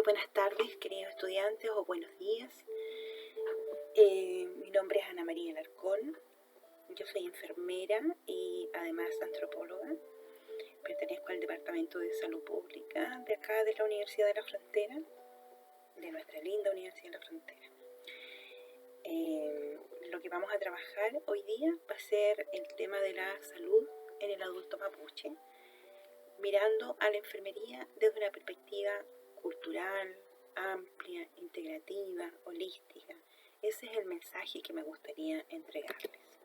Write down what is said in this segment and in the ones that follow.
Muy buenas tardes, queridos estudiantes, o buenos días. Mi nombre es Ana María Alarcón. Yo soy enfermera y además antropóloga. Pertenezco al Departamento de Salud Pública de acá de la Universidad de la Frontera, de nuestra linda Universidad de la Frontera. Lo que vamos a trabajar hoy día va a ser el tema de la salud en el adulto mapuche, mirando a la enfermería desde una perspectiva cultural, amplia, integrativa, holística. Ese es el mensaje que me gustaría entregarles.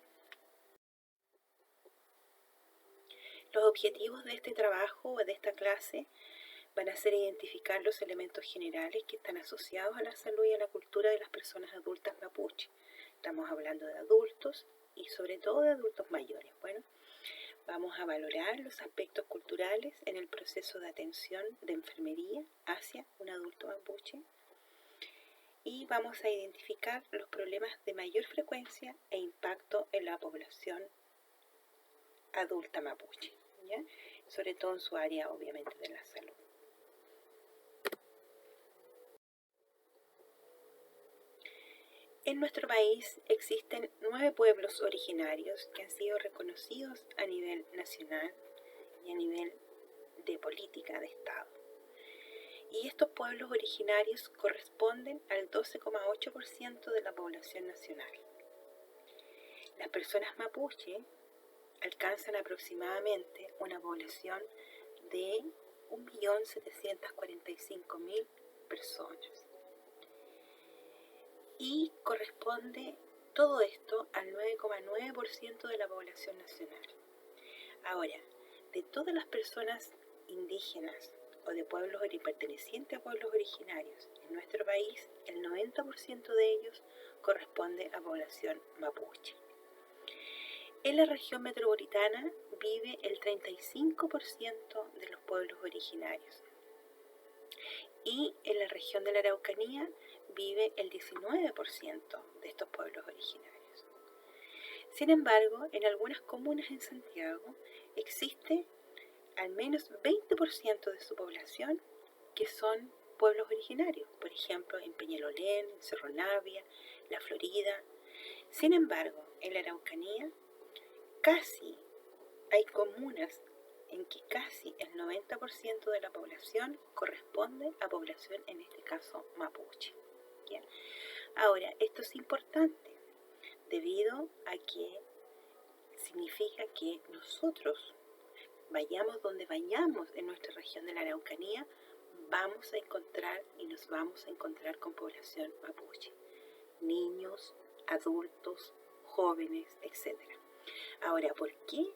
Los objetivos de este trabajo o de esta clase van a ser identificar los elementos generales que están asociados a la salud y a la cultura de las personas adultas mapuche. Estamos hablando de adultos y sobre todo de adultos mayores. Bueno, vamos a valorar los aspectos culturales en el proceso de atención de enfermería hacia un adulto mapuche y vamos a identificar los problemas de mayor frecuencia e impacto en la población adulta mapuche, ¿ya? Sobre todo en su área, obviamente, de la salud. En nuestro país existen 9 pueblos originarios que han sido reconocidos a nivel nacional y a nivel de política de Estado. Y estos pueblos originarios corresponden al 12,8% de la población nacional. Las personas mapuche alcanzan aproximadamente una población de 1.745.000 personas. Y corresponde todo esto al 9,9% de la población nacional. Ahora, de todas las personas indígenas o de pueblos pertenecientes a pueblos originarios en nuestro país, el 90% de ellos corresponde a población mapuche. En la región metropolitana vive el 35% de los pueblos originarios y en la región de la Araucanía vive el 19% de estos pueblos originarios. Sin embargo, en algunas comunas en Santiago existe al menos 20% de su población que son pueblos originarios, por ejemplo en Peñalolén, en Cerro Navia, La Florida. Sin embargo, en la Araucanía casi hay comunas en que casi el 90% de la población corresponde a población, en este caso mapuche. ¿Bien? Ahora, esto es importante debido a que significa que nosotros, vayamos donde vayamos en nuestra región de la Araucanía, vamos a encontrar y nos vamos a encontrar con población mapuche. Niños, adultos, jóvenes, etc. Ahora, ¿por qué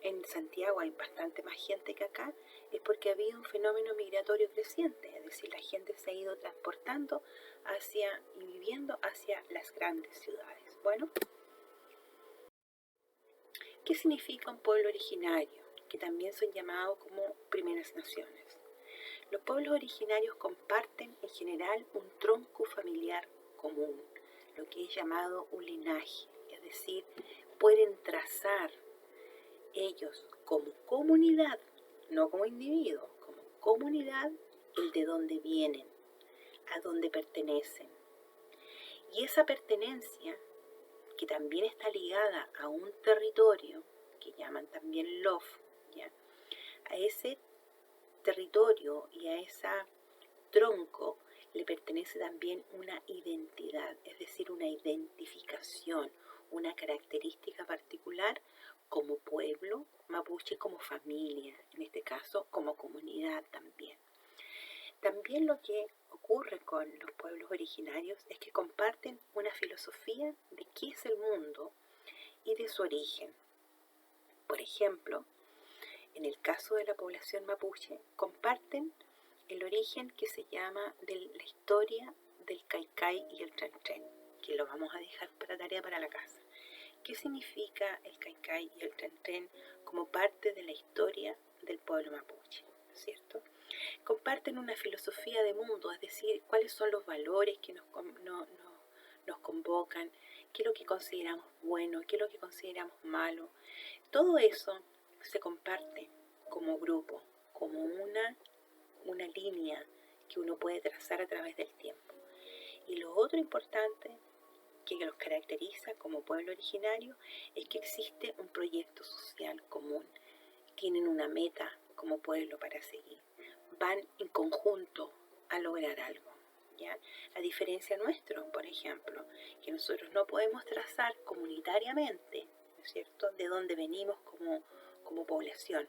en Santiago hay bastante más gente que acá? Es porque ha habido un fenómeno migratorio creciente, es decir, la gente se ha ido transportando hacia y viviendo hacia las grandes ciudades. Bueno, ¿qué significa un pueblo originario? Que también son llamados como primeras naciones. Los pueblos originarios comparten en general un tronco familiar común, lo que es llamado un linaje, es decir, pueden trazar ellos como comunidad, no como individuo, como comunidad, el de dónde vienen, a dónde pertenecen. Y esa pertenencia, que también está ligada a un territorio, que llaman también LOF, ¿ya? A ese territorio y a ese tronco le pertenece también una identidad, es decir, una identificación, una característica particular como pueblo mapuche, como familia, en este caso como comunidad también. También lo que ocurre con los pueblos originarios es que comparten una filosofía de qué es el mundo y de su origen. Por ejemplo, en el caso de la población mapuche, comparten el origen que se llama de la historia del Caicay y el Trentren, que lo vamos a dejar para tarea para la casa. ¿Qué significa el Caicay y el Trentren como parte de la historia del pueblo mapuche? ¿Cierto? Comparten una filosofía de mundo, es decir, cuáles son los valores que nos convocan, qué es lo que consideramos bueno, qué es lo que consideramos malo. Todo eso se comparte como grupo, como una línea que uno puede trazar a través del tiempo. Y lo otro importante que los caracteriza como pueblo originario es que existe un proyecto social común. Tienen una meta como pueblo para seguir. Van en conjunto a lograr algo, ¿ya? A diferencia nuestro, por ejemplo, que nosotros no podemos trazar comunitariamente, ¿no es cierto?, de dónde venimos como población,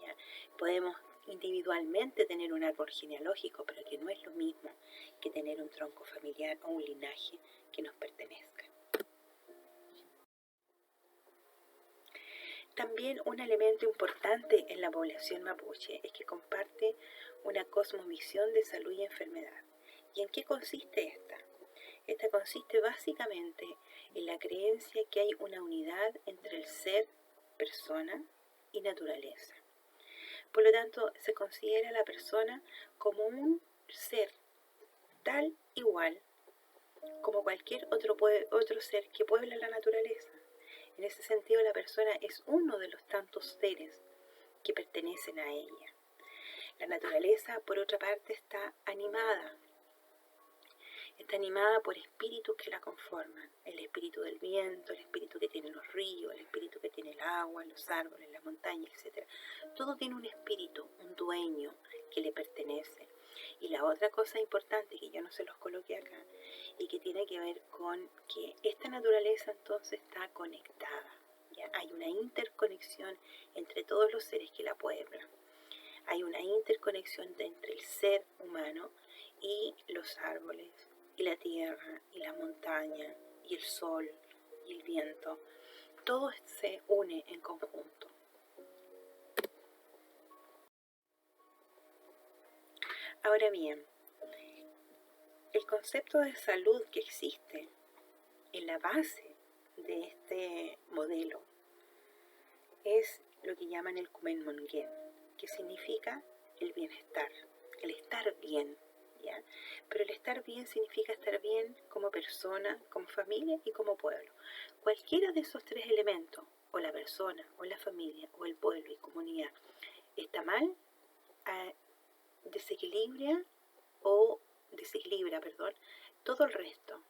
¿ya? Podemos individualmente tener un árbol genealógico, pero que no es lo mismo que tener un tronco familiar o un linaje que nos pertenezca. También un elemento importante en la población mapuche es que comparte una cosmovisión de salud y enfermedad. ¿Y en qué consiste esta? Esta consiste básicamente en la creencia que hay una unidad entre el ser, persona y naturaleza. Por lo tanto, se considera a la persona como un ser tal igual como cualquier otro ser que puebla la naturaleza. En ese sentido, la persona es uno de los tantos seres que pertenecen a ella. La naturaleza, por otra parte, está animada por espíritus que la conforman. El espíritu del viento, el espíritu que tienen los ríos, el espíritu que tiene el agua, los árboles, las montañas, etc. Todo tiene un espíritu, un dueño que le pertenece. Y la otra cosa importante que yo no se los coloqué acá y que tiene que ver con que esta naturaleza entonces está conectada, ¿ya? Hay una interconexión entre todos los seres que la pueblan. Hay una interconexión entre el ser humano y los árboles, y la tierra, y la montaña, y el sol, y el viento. Todo se une en conjunto. Ahora bien, el concepto de salud que existe en la base de este modelo es lo que llaman el Kumen Mongen, que significa el bienestar, el estar bien, ¿ya? Pero el estar bien significa estar bien como persona, como familia y como pueblo. Cualquiera de esos tres elementos, o la persona, o la familia, o el pueblo y comunidad, está mal, desequilibra todo el resto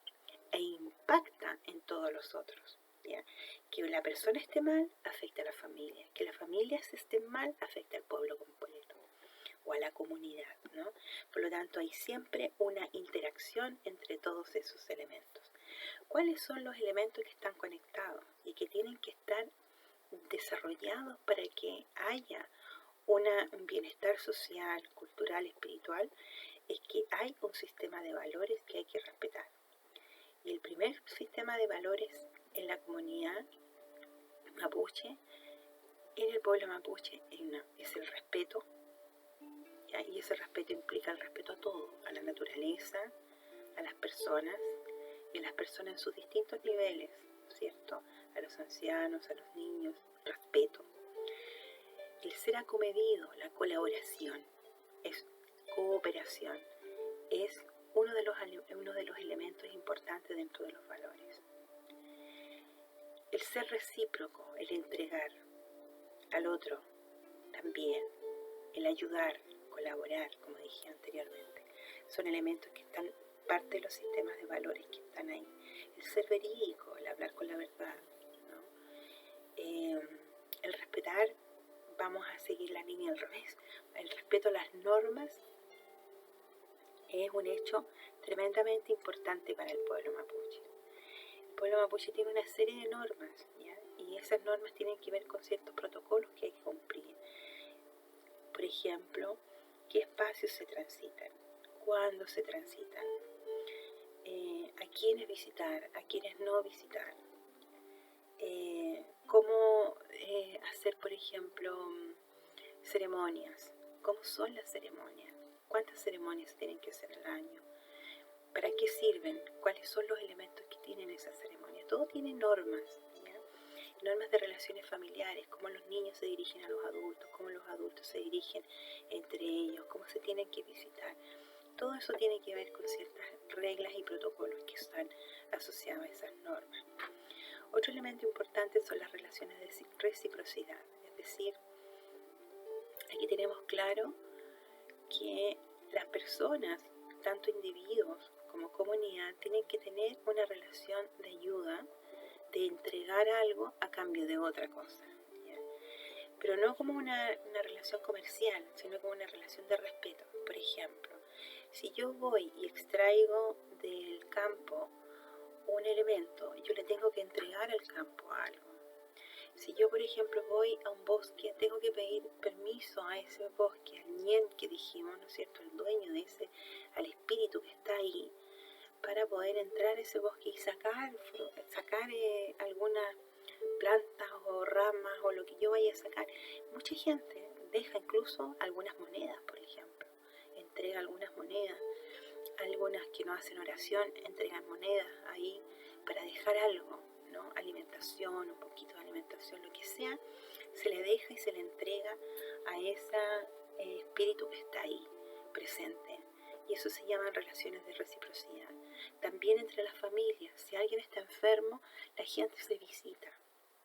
e impacta en todos los otros, ¿ya? Que la persona esté mal afecta a la familia, que la familia esté mal afecta al pueblo completo o a la comunidad, ¿no? Por lo tanto, hay siempre una interacción entre todos esos elementos. ¿Cuáles son los elementos que están conectados y que tienen que estar desarrollados para que haya un bienestar social, cultural, espiritual? Es que hay un sistema de valores que hay que respetar. Y el primer sistema de valores en la comunidad mapuche, en el pueblo mapuche, es el respeto, ¿ya? Y ese respeto implica el respeto a todo, a la naturaleza, a las personas, y a las personas en sus distintos niveles, ¿cierto? A los ancianos, a los niños, respeto. El ser acomedido, la colaboración, es cooperación, es uno de los elementos importantes dentro de los valores. El ser recíproco, el entregar al otro también, el ayudar, colaborar, como dije anteriormente, son elementos que están parte de los sistemas de valores que están ahí. El ser verídico, el hablar con la verdad, ¿no? El respetar, vamos a seguir la línea al revés, el respeto a las normas es un hecho tremendamente importante para el pueblo mapuche. El pueblo mapuche tiene una serie de normas, ¿ya? Y esas normas tienen que ver con ciertos protocolos que hay que cumplir. Por ejemplo, qué espacios se transitan, cuándo se transitan, a quiénes visitar, a quiénes no visitar, cómo hacer, por ejemplo, ceremonias, cómo son las ceremonias, cuántas ceremonias tienen que hacer al año, para qué sirven, cuáles son los elementos que tienen esa ceremonia. Todo tiene normas, ¿ya? Normas de relaciones familiares, cómo los niños se dirigen a los adultos, cómo los adultos se dirigen entre ellos, cómo se tienen que visitar. Todo eso tiene que ver con ciertas reglas y protocolos que están asociados a esas normas. Otro elemento importante son las relaciones de reciprocidad, es decir, aquí tenemos claro que Las personas, tanto individuos como comunidad, tienen que tener una relación de ayuda, de entregar algo a cambio de otra cosa, ¿ya? Pero no como una relación comercial, sino como una relación de respeto. Por ejemplo, si yo voy y extraigo del campo un elemento, yo le tengo que entregar al campo algo. Si yo, por ejemplo, voy a un bosque, tengo que pedir permiso a ese bosque, al ñen que dijimos, ¿no es cierto?, el dueño de ese, al espíritu que está ahí, para poder entrar a ese bosque y sacar algunas plantas o ramas o lo que yo vaya a sacar. Mucha gente deja incluso algunas monedas, por ejemplo, entrega algunas monedas. Algunas que no hacen oración entregan monedas ahí para dejar algo, ¿no? Alimentación, un poquito de alimentación, lo que sea, se le deja y se le entrega a ese espíritu que está ahí, presente. Y eso se llaman relaciones de reciprocidad. También entre las familias, si alguien está enfermo, la gente se visita,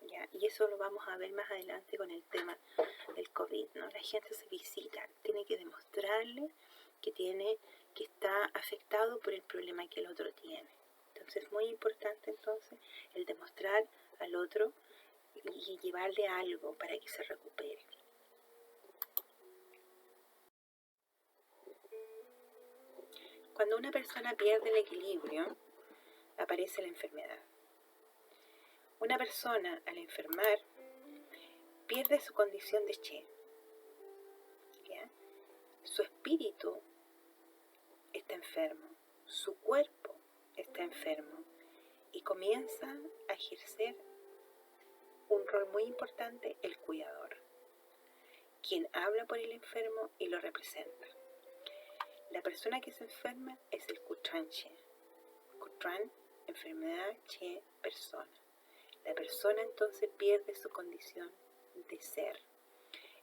¿ya? Y eso lo vamos a ver más adelante con el tema del COVID, ¿no? La gente se visita, tiene que demostrarle que está afectado por el problema que el otro tiene. Entonces es muy importante entonces el demostrar al otro y llevarle algo para que se recupere. Cuando una persona pierde el equilibrio, aparece la enfermedad. Una persona al enfermar pierde su condición de Che, ¿ya? Su espíritu está enfermo, su cuerpo está enfermo y comienza a ejercer un rol muy importante el cuidador, quien habla por el enfermo y lo representa. La persona que se enferma es el Kutran Che. Kutran, enfermedad, Che, persona. La persona entonces pierde su condición de ser.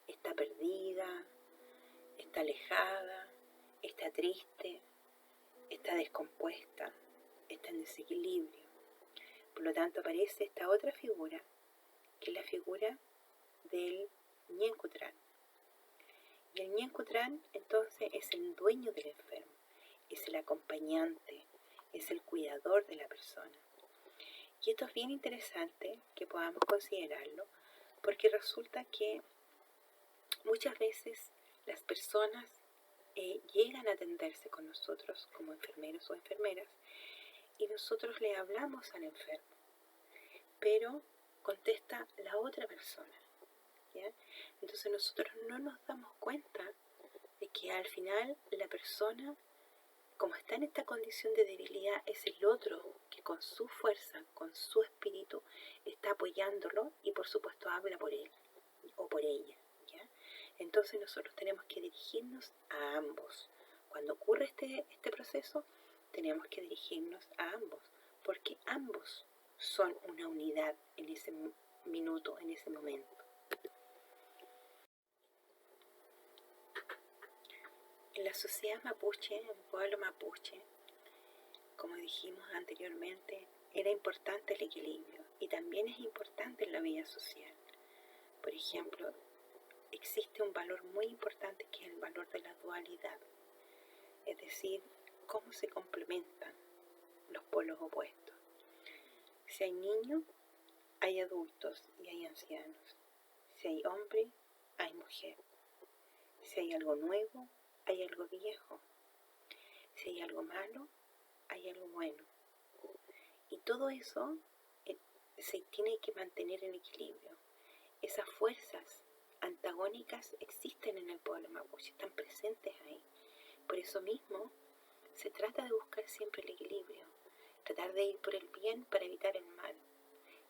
Está perdida, está alejada, está triste, está descompuesta, está en desequilibrio. Por lo tanto aparece esta otra figura, que es la figura del Ñen Kutran. Y el Ñen Kutran entonces es el dueño del enfermo, es el acompañante, es el cuidador de la persona. Y esto es bien interesante que podamos considerarlo, porque resulta que muchas veces las personas llegan a atenderse con nosotros como enfermeros o enfermeras y nosotros le hablamos al enfermo, pero contesta la otra persona, ¿ya? Entonces nosotros no nos damos cuenta de que al final la persona, como está en esta condición de debilidad, es el otro que con su fuerza, con su espíritu, está apoyándolo y por supuesto habla por él o por ella, ¿ya? Entonces nosotros tenemos que dirigirnos a ambos. Cuando ocurre este proceso, tenemos que dirigirnos a ambos, porque ambos son una unidad en ese minuto, en ese momento. En la sociedad mapuche, en el pueblo mapuche, como dijimos anteriormente, era importante el equilibrio y también es importante en la vida social. Por ejemplo, existe un valor muy importante que es el valor de la dualidad, es decir, cómo se complementan los polos opuestos. Si hay niños, hay adultos y hay ancianos. Si hay hombre, hay mujer. Si hay algo nuevo, hay algo viejo. Si hay algo malo, hay algo bueno. Y todo eso se tiene que mantener en equilibrio. Esas fuerzas antagónicas existen en el pueblo mapuche, están presentes ahí. Por eso mismo se trata de buscar siempre el equilibrio, tratar de ir por el bien para evitar el mal.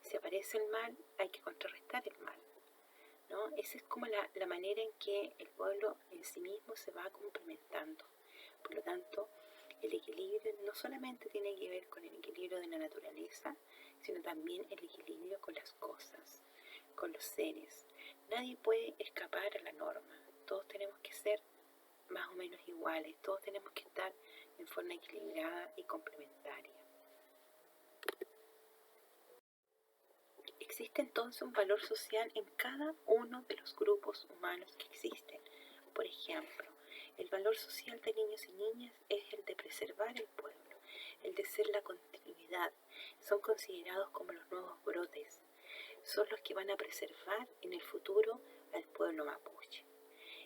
Si aparece el mal, hay que contrarrestar el mal, ¿no? Esa es como la manera en que el pueblo en sí mismo se va complementando. Por lo tanto, el equilibrio no solamente tiene que ver con el equilibrio de la naturaleza, sino también el equilibrio con las cosas, con los seres. Nadie puede escapar a la norma. Todos tenemos que ser más o menos iguales. Todos tenemos que estar en forma equilibrada y complementaria. Existe entonces un valor social en cada uno de los grupos humanos que existen. Por ejemplo, El valor social de niños y niñas es el de preservar el pueblo, el de ser la continuidad. Son considerados como los nuevos brotes. Son los que van a preservar en el futuro al pueblo mapuche.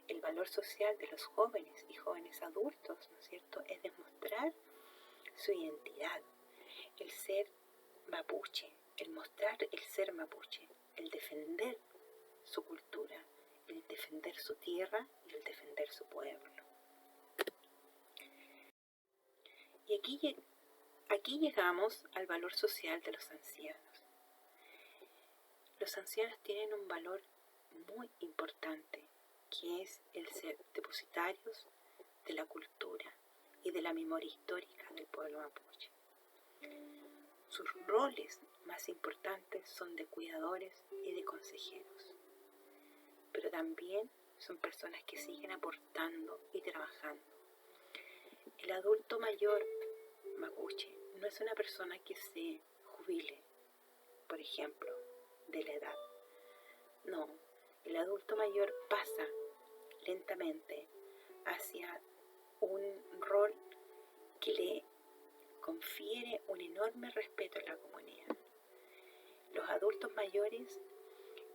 El valor social de los jóvenes y jóvenes adultos, ¿no es cierto?, es demostrar su identidad, el ser mapuche, el mostrar el ser mapuche, el defender su cultura, el defender su tierra y el defender su pueblo. Y aquí llegamos al valor social de los ancianos. Los ancianos tienen un valor muy importante, que es el ser depositarios de la cultura y de la memoria histórica del pueblo mapuche. Sus roles más importantes son de cuidadores y de consejeros, pero también son personas que siguen aportando y trabajando. El adulto mayor mapuche no es una persona que se jubile, por ejemplo, de la edad. No, el adulto mayor pasa lentamente hacia un rol que le confiere un enorme respeto en la comunidad. Los adultos mayores,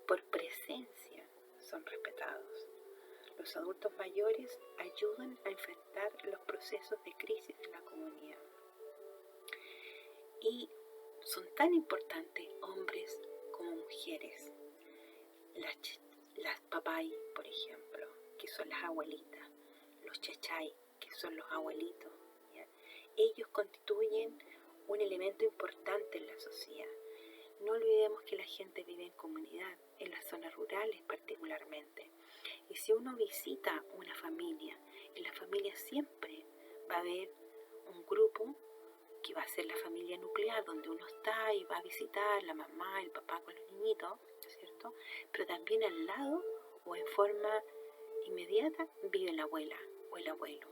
por presencia, son respetados. Los adultos mayores ayudan a enfrentar los procesos de crisis de la comunidad. Y son tan importantes hombres como mujeres. Las papay, por ejemplo, que son las abuelitas, los chachay, que son los abuelitos, ¿ya? Ellos constituyen un elemento importante en la sociedad. No olvidemos que la gente vive en comunidad, en las zonas rurales particularmente. Y si uno visita una familia, en la familia siempre va a haber un grupo que va a ser la familia nuclear, donde uno está y va a visitar la mamá, el papá con los niñitos, ¿cierto? Pero también al lado o en forma inmediata vive la abuela o el abuelo,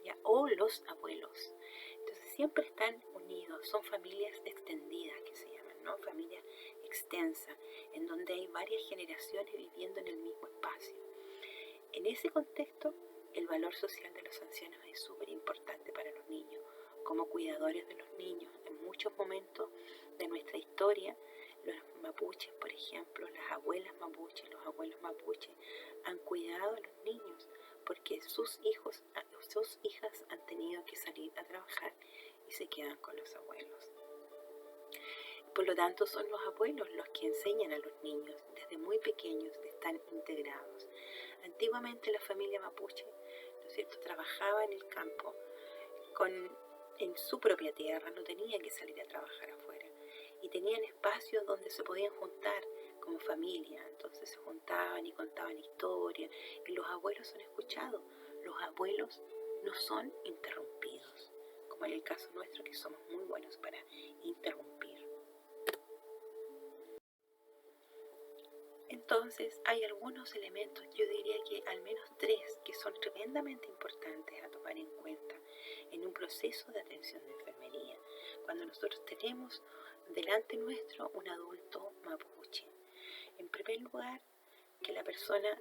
¿ya? O los abuelos. Entonces siempre están unidos, son familias extendidas que se llaman, ¿no? Familias extensas, en donde hay varias generaciones viviendo en el mismo espacio. En ese contexto, el valor social de los ancianos es súper importante para los niños, como cuidadores de los niños. En muchos momentos de nuestra historia, los mapuches, por ejemplo, las abuelas mapuches, los abuelos mapuches, han cuidado a los niños porque sus hijos, sus hijas han tenido que salir a trabajar y se quedan con los abuelos. Por lo tanto, son los abuelos los que enseñan a los niños desde muy pequeños, están integrados. Antiguamente la familia mapuche, ¿no es cierto?, trabajaba en el campo en su propia tierra, no tenía que salir a trabajar afuera. Y tenían espacios donde se podían juntar como familia, entonces se juntaban y contaban historias, y los abuelos son escuchados, los abuelos no son interrumpidos, como en el caso nuestro que somos muy buenos para interrumpir. Entonces hay algunos elementos, yo diría que al menos 3, que son tremendamente importantes a tomar en cuenta en un proceso de atención de enfermería, cuando nosotros tenemos delante nuestro un adulto mapuche. En primer lugar, que la persona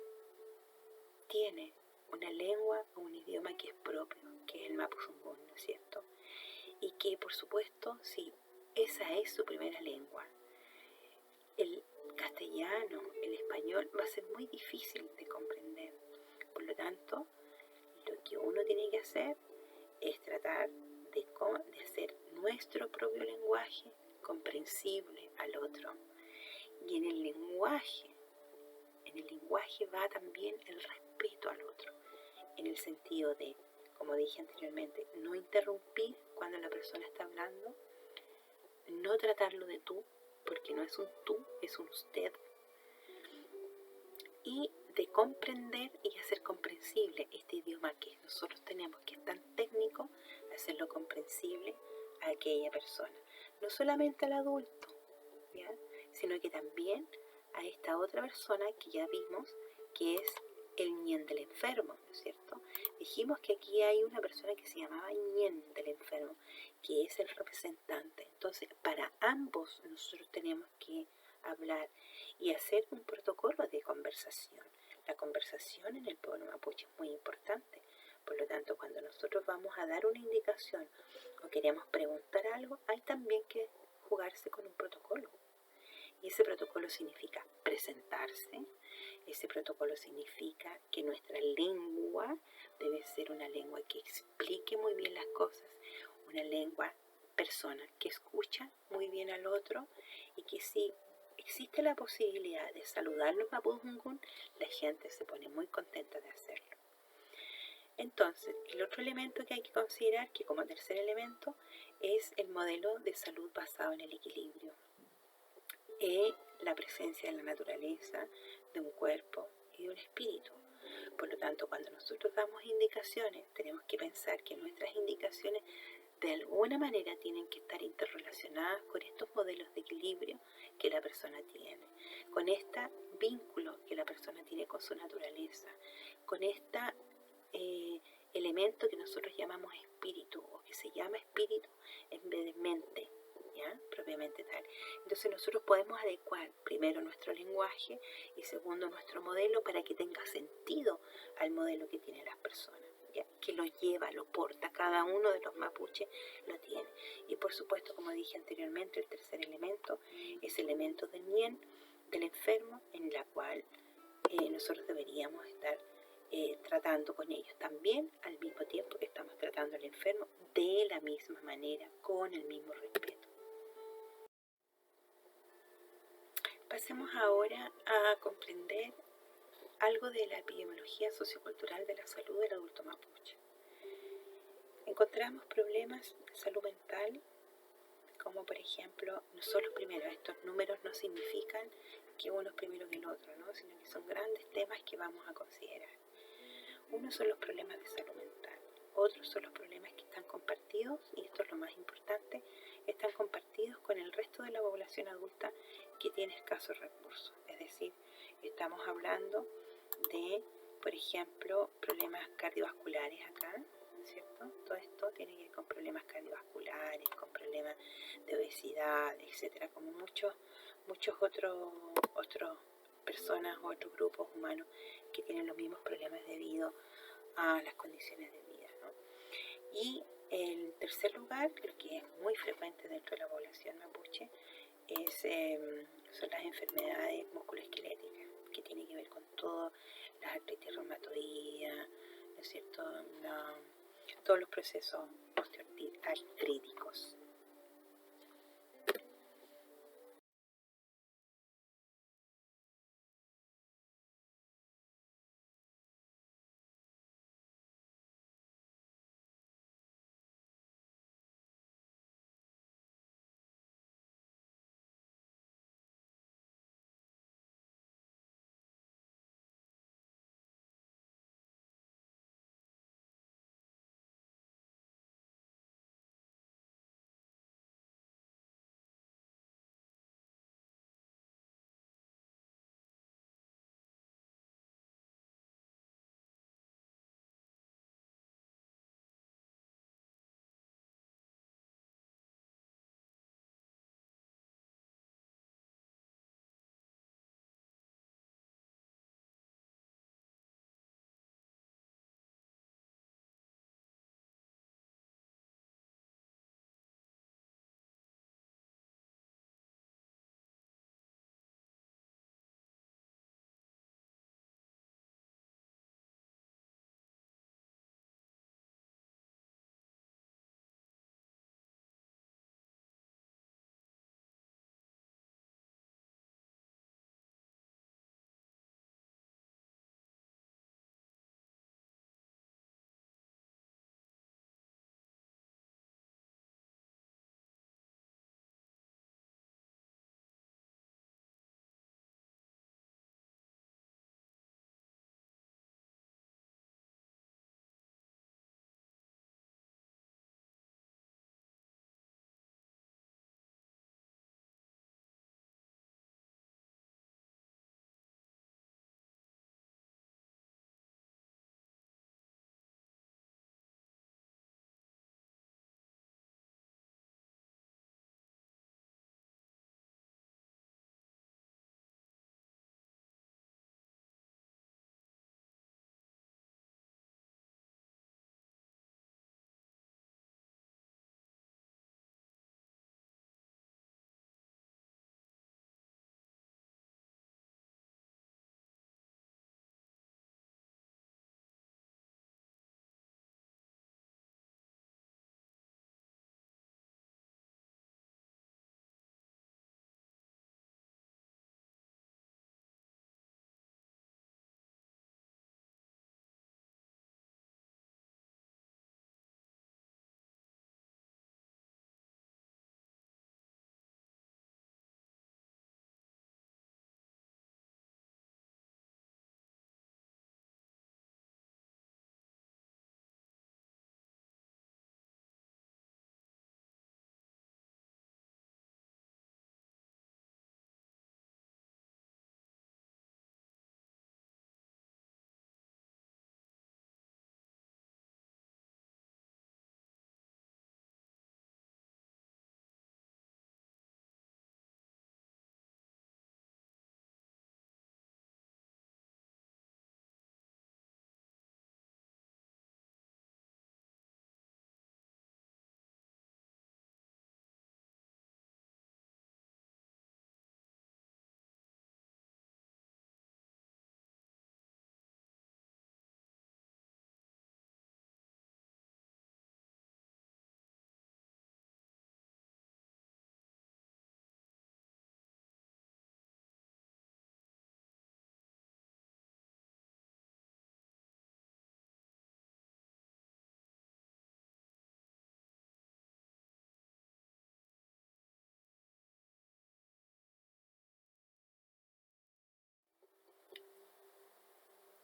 tiene una lengua o un idioma que es propio, que es el mapuzungún, ¿no es cierto? Y que, por supuesto, si esa es su primera lengua, el castellano, el español va a ser muy difícil de comprender. Por lo tanto, lo que uno tiene que hacer es tratar de hacer nuestro propio lenguaje comprensible al otro. Y en el lenguaje va también el respeto al otro, en el sentido de, como dije anteriormente, no interrumpir cuando la persona está hablando, no tratarlo de tú, porque no es un tú, es un usted, y de comprender y hacer comprensible este idioma que nosotros tenemos, que es tan técnico, hacerlo comprensible a aquella persona, no solamente al adulto, ¿ya?, sino que también a esta otra persona que ya vimos, que es el ñen del enfermo, ¿no es cierto? Dijimos que aquí hay una persona que se llamaba ñen del enfermo, que es el representante. Entonces, para ambos nosotros tenemos que hablar y hacer un protocolo de conversación. La conversación en el pueblo mapuche es muy importante, Por lo tanto, cuando nosotros vamos a dar una indicación o queremos preguntar algo, hay también que jugarse con un protocolo. Y ese protocolo significa presentarse, ese protocolo significa que nuestra lengua debe ser una lengua que explique muy bien las cosas, una lengua persona que escucha muy bien al otro y que si existe la posibilidad de saludarnos a Mapudungun, la gente se pone muy contenta de hacerlo. Entonces, el otro elemento que hay que considerar, que como tercer elemento, es el modelo de salud basado en el equilibrio. La presencia de la naturaleza, de un cuerpo y de un espíritu. Por lo tanto, cuando nosotros damos indicaciones, tenemos que pensar que nuestras indicaciones de alguna manera tienen que estar interrelacionadas con estos modelos de equilibrio que la persona tiene, con este vínculo que la persona tiene con su naturaleza, con este elemento que nosotros llamamos espíritu, o que se llama espíritu en vez de mente, ¿ya? Propiamente tal. Entonces nosotros podemos adecuar primero nuestro lenguaje y segundo nuestro modelo para que tenga sentido al modelo que tienen las personas, ¿ya? Que lo lleva, lo porta, cada uno de los mapuches lo tiene. Y por supuesto, como dije anteriormente, el tercer elemento es el elemento del Nien, del enfermo, en la cual nosotros deberíamos estar tratando con ellos también al mismo tiempo que estamos tratando al enfermo, de la misma manera, con el mismo respeto. Pasemos ahora a comprender algo de la epidemiología sociocultural de la salud del adulto mapuche. Encontramos problemas de salud mental, como por ejemplo, no son los primeros, estos números no significan que uno es primero que el otro, ¿no? Sino que son grandes temas que vamos a considerar. Unos son los problemas de salud mental, otros son los problemas que están compartidos, y esto es lo más importante, están compartidos con el resto de la población adulta que tiene escasos recursos. Es decir, estamos hablando de, por ejemplo, problemas cardiovasculares acá, ¿no es cierto? Todo esto tiene que ver con problemas cardiovasculares, con problemas de obesidad, etcétera, como muchos otros personas o otros grupos humanos que tienen los mismos problemas debido a las condiciones de vida, ¿no? Y en tercer lugar, lo que es muy frecuente dentro de la población mapuche son las enfermedades musculoesqueléticas, que tienen que ver con todas las artritis reumatoides, ¿no es cierto? Todos los procesos osteoartríticos.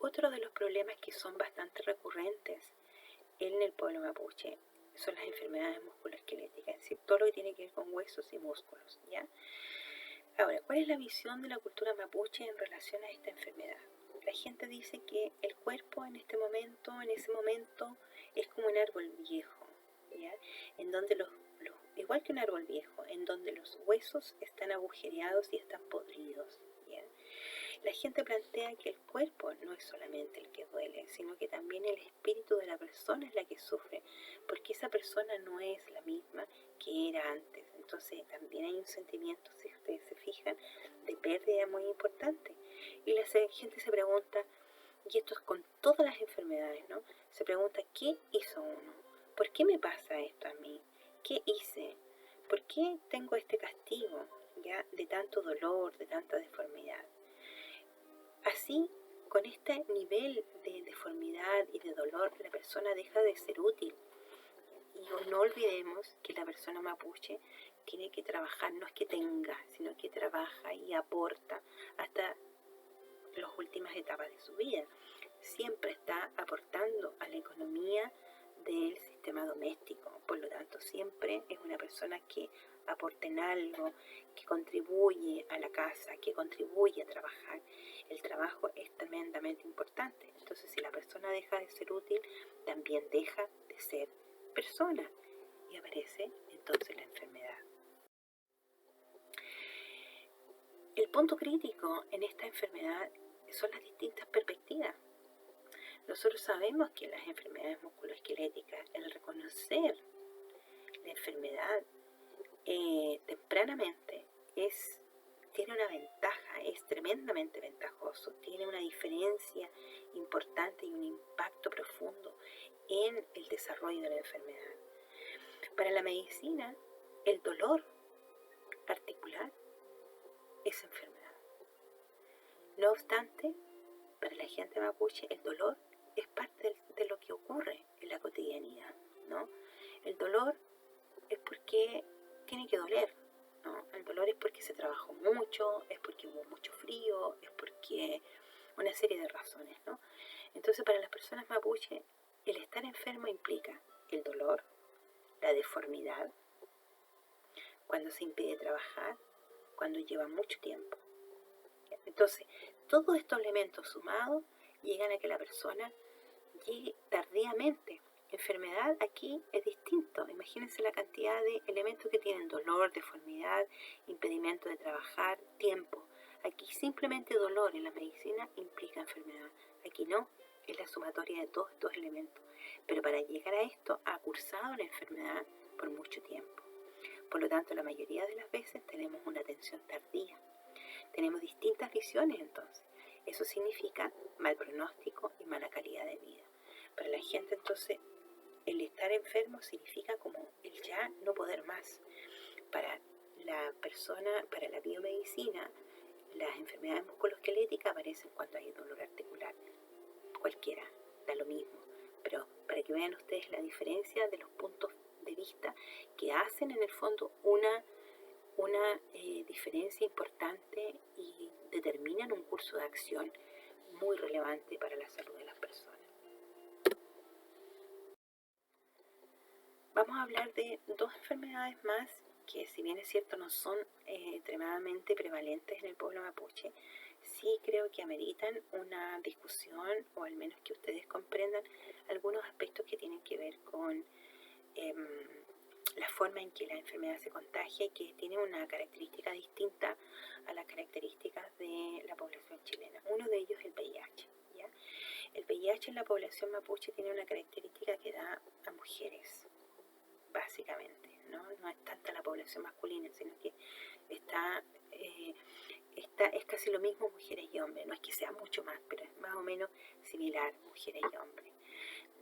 Otro de los problemas que son bastante recurrentes en el pueblo mapuche son las enfermedades musculoesqueléticas, es decir, todo lo que tiene que ver con huesos y músculos, ¿ya? Ahora, ¿cuál es la visión de la cultura mapuche en relación a esta enfermedad? La gente dice que el cuerpo en ese momento, es como un árbol viejo, ¿ya? En donde igual que un árbol viejo, en donde los huesos están agujereados y están podridos, ¿ya? La gente plantea que el cuerpo no es solamente el que duele, sino que también el espíritu de la persona es la que sufre, porque esa persona no es la misma que era antes. Entonces también hay un sentimiento, si ustedes se fijan, de pérdida muy importante. Y la gente se pregunta, y esto es con todas las enfermedades, ¿no? Se pregunta, ¿qué hizo uno? ¿Por qué me pasa esto a mí? ¿Qué hice? ¿Por qué tengo este castigo, ya, de tanto dolor, de tanta deformidad? Así, con este nivel de deformidad y de dolor, la persona deja de ser útil. Y no olvidemos que la persona mapuche tiene que trabajar, no es que tenga, sino que trabaja y aporta hasta las últimas etapas de su vida. Siempre está aportando a la economía del sistema doméstico, por lo tanto siempre es una persona que aporta en algo, que contribuye a la casa, que contribuye a trabajar. El trabajo es tremendamente importante, entonces si la persona deja de ser útil, también deja de ser persona y aparece entonces la enfermedad. El punto crítico en esta enfermedad son las distintas perspectivas. Nosotros sabemos que las enfermedades musculoesqueléticas, el reconocer la enfermedad tempranamente tiene una ventaja, es tremendamente ventajoso, tiene una diferencia importante y un impacto profundo en el desarrollo de la enfermedad. Para la medicina, el dolor articular es enfermedad. No obstante, para la gente mapuche, el dolor es parte de lo que ocurre en la cotidianidad, ¿no? El dolor es porque tiene que doler, ¿no? El dolor es porque se trabajó mucho, es porque hubo mucho frío, es porque una serie de razones, ¿no? Entonces, para las personas mapuche, el estar enfermo implica el dolor, la deformidad, cuando se impide trabajar, cuando lleva mucho tiempo. Entonces, todos estos elementos sumados llegan a que la persona llegue tardíamente. Enfermedad aquí es distinto. Imagínense la cantidad de elementos que tienen: dolor, deformidad, impedimento de trabajar, tiempo. Aquí simplemente dolor en la medicina implica enfermedad. Aquí no, es la sumatoria de todos estos elementos. Pero para llegar a esto ha cursado la enfermedad por mucho tiempo. Por lo tanto, la mayoría de las veces tenemos una atención tardía. Tenemos distintas visiones entonces. Eso significa mal pronóstico y mala calidad de vida. Para la gente entonces el estar enfermo significa como el ya no poder más. Para la persona, para la biomedicina, las enfermedades musculoesqueléticas aparecen cuando hay dolor articular. Cualquiera, da lo mismo. Pero para que vean ustedes la diferencia de los puntos de vista que hacen en el fondo una diferencia importante y determinan un curso de acción muy relevante para la salud de las personas. Vamos a hablar de dos enfermedades más que, si bien es cierto, no son extremadamente prevalentes en el pueblo mapuche, sí creo que ameritan una discusión, o al menos que ustedes comprendan algunos aspectos que tienen que ver con la forma en que la enfermedad se contagia y que tiene una característica distinta a las características de la población chilena. Uno de ellos es el VIH, ¿ya? El VIH en la población mapuche tiene una característica que da a mujeres, básicamente, ¿no? No es tanta la población masculina, sino que es casi lo mismo mujeres y hombres. No es que sea mucho más, pero es más o menos similar, mujeres y hombres.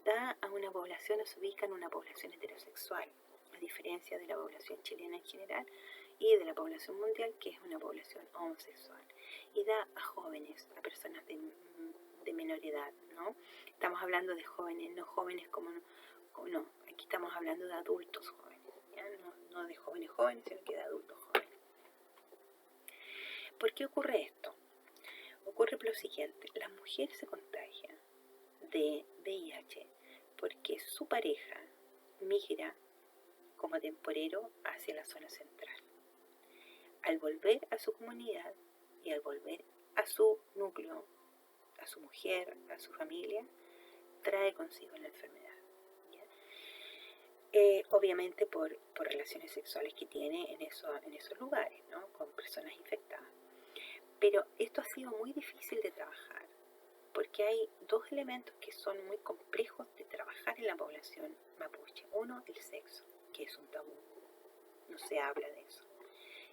Da a una población, o se ubica en una población heterosexual, a diferencia de la población chilena en general y de la población mundial, que es una población homosexual. Y da a jóvenes, a personas de menor edad, ¿no? Estamos hablando de jóvenes, no jóvenes como no, aquí estamos hablando de adultos jóvenes, ¿ya? No de jóvenes jóvenes, sino que de adultos jóvenes. ¿Por qué ocurre esto? Ocurre por lo siguiente: las mujeres se contagian de VIH porque su pareja migra como temporero hacia la zona central. Al volver a su comunidad y al volver a su núcleo, a su mujer, a su familia, trae consigo la enfermedad. Obviamente por relaciones sexuales que tiene en esos lugares, ¿no? Con personas infectadas. Pero esto ha sido muy difícil de trabajar porque hay dos elementos que son muy complejos de trabajar en la población mapuche. Uno, el sexo, que es un tabú, no se habla de eso.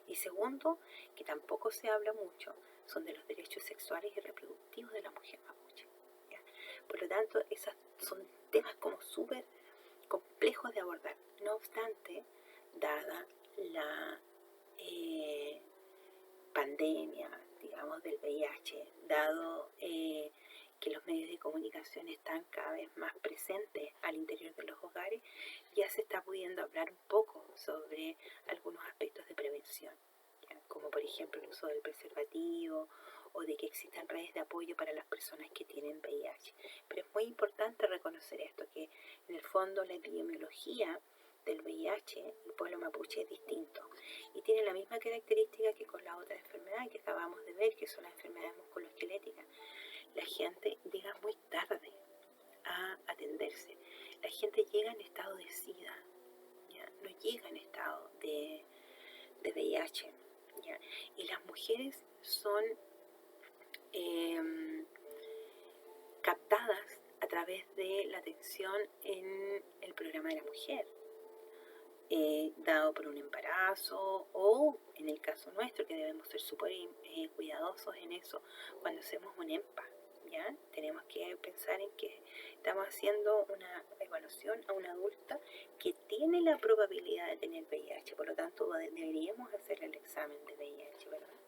Y segundo, que tampoco se habla mucho, son de los derechos sexuales y reproductivos de la mujer mapuche, ¿ya? Por lo tanto, esos son temas como súper complejos de abordar. No obstante, dada la pandemia, digamos, del VIH, dado que los medios de comunicación están cada vez más presentes al interior de los hogares, ya se está pudiendo hablar un poco sobre algunos aspectos de prevención, ¿ya? Como por ejemplo el uso del preservativo o de que existan redes de apoyo para las personas que tienen VIH. Pero es muy importante reconocer esto, que en el fondo la epidemiología del VIH, el pueblo mapuche es distinto y tiene la misma característica que con la otra enfermedad que acabamos de ver, que son las enfermedades musculoesqueléticas. La gente llega muy tarde a atenderse. La gente llega en estado de SIDA, ¿ya? No llega en estado de VIH, ¿ya? Y las mujeres son captadas a través de la atención en el programa de la mujer, dado por un embarazo o en el caso nuestro, que debemos ser súper cuidadosos en eso, cuando hacemos un EMPA, ¿ya? Tenemos que pensar en que estamos haciendo una evaluación a una adulta que tiene la probabilidad de tener VIH, por lo tanto deberíamos hacer el examen de VIH, ¿verdad?